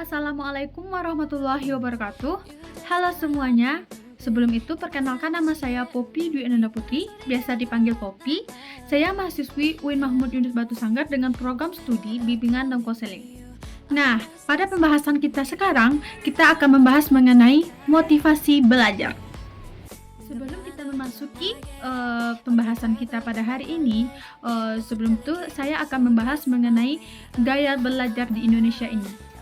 Assalamualaikum warahmatullahi wabarakatuh. Halo semuanya. Sebelum itu, perkenalkan nama saya Poppy Dwi Ananda Putri, biasa dipanggil Poppy. Saya mahasiswi UIN Mahmud Yunus Batu Sanggar dengan program studi bimbingan dan konseling. Nah, pada pembahasan kita sekarang, kita akan membahas mengenai motivasi belajar. Sebelum kita memasuki pembahasan kita pada hari ini, sebelum itu saya akan membahas mengenai gaya belajar di Indonesia ini.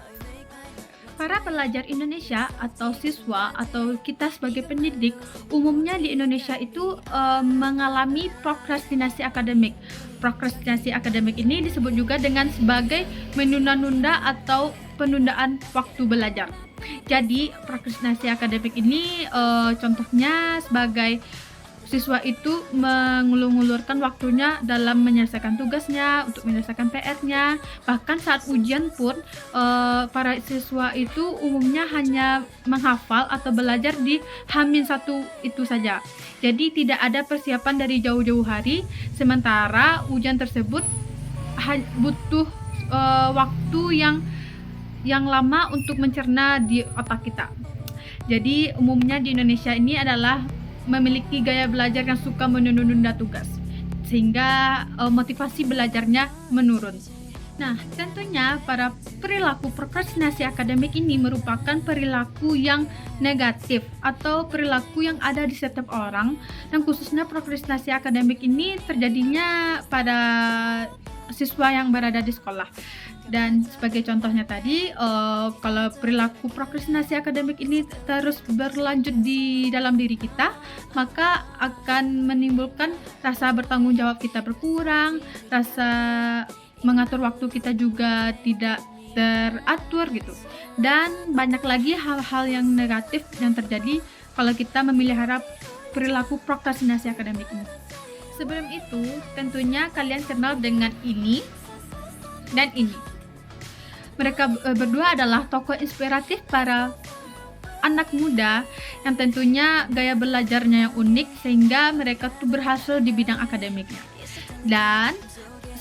Para pelajar Indonesia atau siswa atau kita sebagai pendidik umumnya di Indonesia itu mengalami prokrastinasi akademik. Prokrastinasi akademik ini disebut juga dengan sebagai menunda-nunda atau penundaan waktu belajar. Jadi prokrastinasi akademik ini contohnya sebagai siswa itu mengulur-ngulurkan waktunya dalam menyelesaikan tugasnya, untuk menyelesaikan PR-nya. Bahkan saat ujian pun para siswa itu umumnya hanya menghafal atau belajar di H-1 itu saja. Jadi tidak ada persiapan dari jauh-jauh hari, sementara ujian tersebut butuh waktu yang lama untuk mencerna di otak kita. Jadi umumnya di Indonesia ini adalah memiliki gaya belajar yang suka menunda-nunda tugas, sehingga motivasi belajarnya menurun. Nah, tentunya para perilaku prokrastinasi akademik ini merupakan perilaku yang negatif atau perilaku yang ada di setiap orang, dan khususnya prokrastinasi akademik ini terjadinya pada siswa yang berada di sekolah. Dan sebagai contohnya tadi, kalau perilaku prokrastinasi akademik ini terus berlanjut di dalam diri kita, maka akan menimbulkan rasa bertanggung jawab kita berkurang, rasa mengatur waktu kita juga tidak teratur gitu. Dan banyak lagi hal-hal yang negatif yang terjadi kalau kita memelihara perilaku prokrastinasi akademik ini. Sebelum itu, tentunya kalian kenal dengan ini dan ini. Mereka berdua adalah tokoh inspiratif para anak muda yang tentunya gaya belajarnya yang unik sehingga mereka tuh berhasil di bidang akademiknya. Dan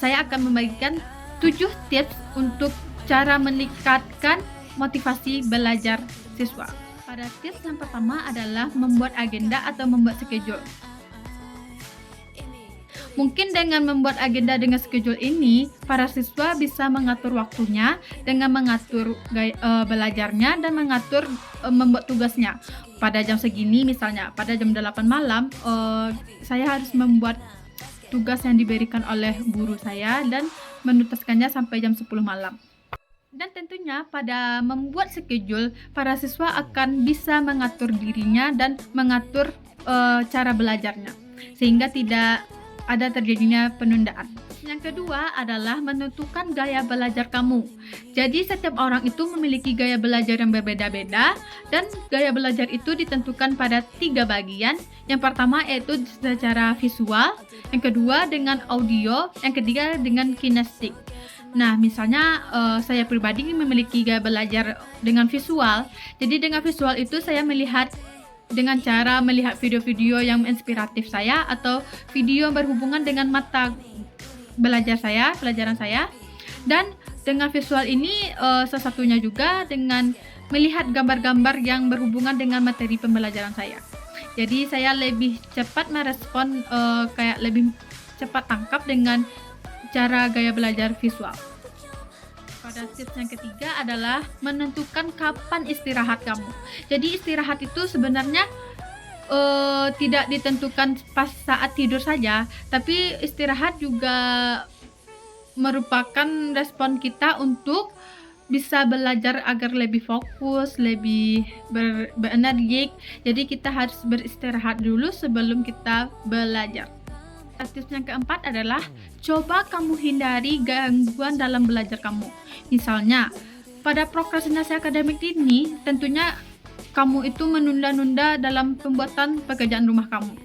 saya akan membagikan 7 tips untuk cara meningkatkan motivasi belajar siswa. Pada tips yang pertama adalah membuat agenda atau membuat schedule. Mungkin dengan membuat agenda dengan schedule ini, para siswa bisa mengatur waktunya dengan mengatur belajarnya dan mengatur membuat tugasnya. Pada jam segini misalnya, pada jam 8 malam, saya harus membuat tugas yang diberikan oleh guru saya dan menuntaskannya sampai jam 10 malam. Dan tentunya pada membuat schedule, para siswa akan bisa mengatur dirinya dan mengatur cara belajarnya, sehingga tidak ada terjadinya penundaan. Yang kedua adalah menentukan gaya belajar kamu. Jadi setiap orang itu memiliki gaya belajar yang berbeda-beda, dan gaya belajar itu ditentukan pada 3 bagian. Yang pertama yaitu secara visual, yang kedua dengan audio, yang ketiga dengan kinestetik. Nah, misalnya saya pribadi memiliki gaya belajar dengan visual. Jadi dengan visual itu saya melihat dengan cara melihat video-video yang inspiratif saya atau video yang berhubungan dengan mata pelajaran saya. Dan dengan visual ini salah satunya juga dengan melihat gambar-gambar yang berhubungan dengan materi pembelajaran saya. Jadi saya lebih cepat merespon, kayak lebih cepat tangkap dengan cara gaya belajar visual. Pada tips yang ketiga adalah menentukan kapan istirahat kamu. Jadi istirahat itu sebenarnya tidak ditentukan pas saat tidur saja, tapi istirahat juga merupakan respon kita untuk bisa belajar agar lebih fokus, lebih berenergik. Jadi kita harus beristirahat dulu sebelum kita belajar. Tips yang keempat adalah coba kamu hindari gangguan dalam belajar kamu. Misalnya, pada prokrastinasi akademik ini tentunya kamu itu menunda-nunda dalam pembuatan pekerjaan rumah kamu.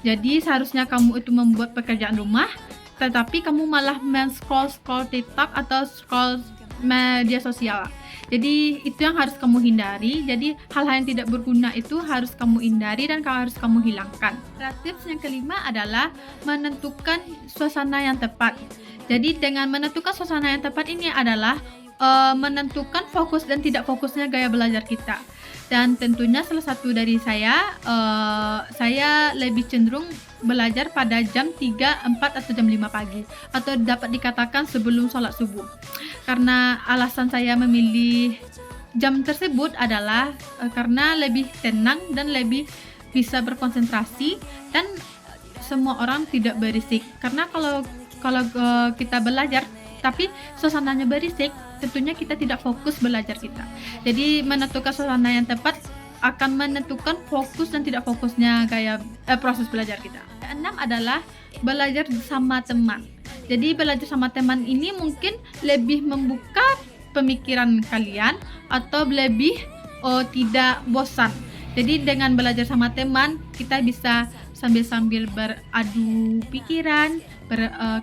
Jadi seharusnya kamu itu membuat pekerjaan rumah, tetapi kamu malah men-scroll TikTok atau scroll media sosial. Jadi itu yang harus kamu hindari. Jadi hal-hal yang tidak berguna itu harus kamu hindari dan harus kamu hilangkan. Tips yang kelima adalah menentukan suasana yang tepat. Jadi dengan menentukan suasana yang tepat ini adalah menentukan fokus dan tidak fokusnya gaya belajar kita. Dan tentunya salah satu dari saya lebih cenderung belajar pada jam 3, 4, atau jam 5 pagi, atau dapat dikatakan sebelum sholat subuh. Karena alasan saya memilih jam tersebut adalah karena lebih tenang dan lebih bisa berkonsentrasi, dan semua orang tidak berisik. Karena kalau kita belajar tapi suasananya berisik, tentunya kita tidak fokus belajar kita. Jadi menentukan suasana yang tepat akan menentukan fokus dan tidak fokusnya proses belajar kita. Yang keenam adalah belajar sama teman. Jadi belajar sama teman ini mungkin lebih membuka pemikiran kalian atau lebih tidak bosan. Jadi dengan belajar sama teman, kita bisa sambil beradu pikiran,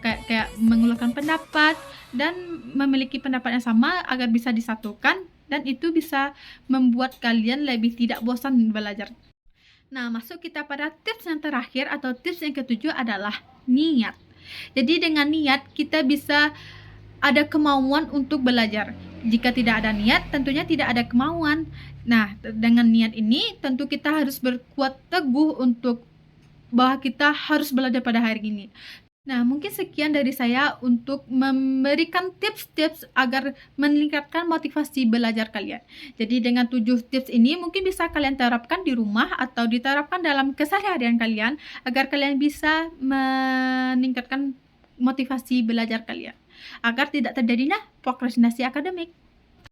kayak mengeluarkan pendapat dan memiliki pendapat yang sama agar bisa disatukan, dan itu bisa membuat kalian lebih tidak bosan belajar. Nah, masuk kita pada tips yang terakhir atau tips yang ketujuh adalah niat. Jadi dengan niat kita bisa ada kemauan untuk belajar. Jika tidak ada niat, tentunya tidak ada kemauan. Nah, dengan niat ini tentu kita harus berkuat teguh untuk bahwa kita harus belajar pada hari ini. Nah, mungkin sekian dari saya untuk memberikan tips-tips agar meningkatkan motivasi belajar kalian. Jadi dengan 7 tips ini mungkin bisa kalian terapkan di rumah atau diterapkan dalam keseharian kalian agar kalian bisa meningkatkan motivasi belajar kalian agar tidak terjadinya prokrastinasi akademik.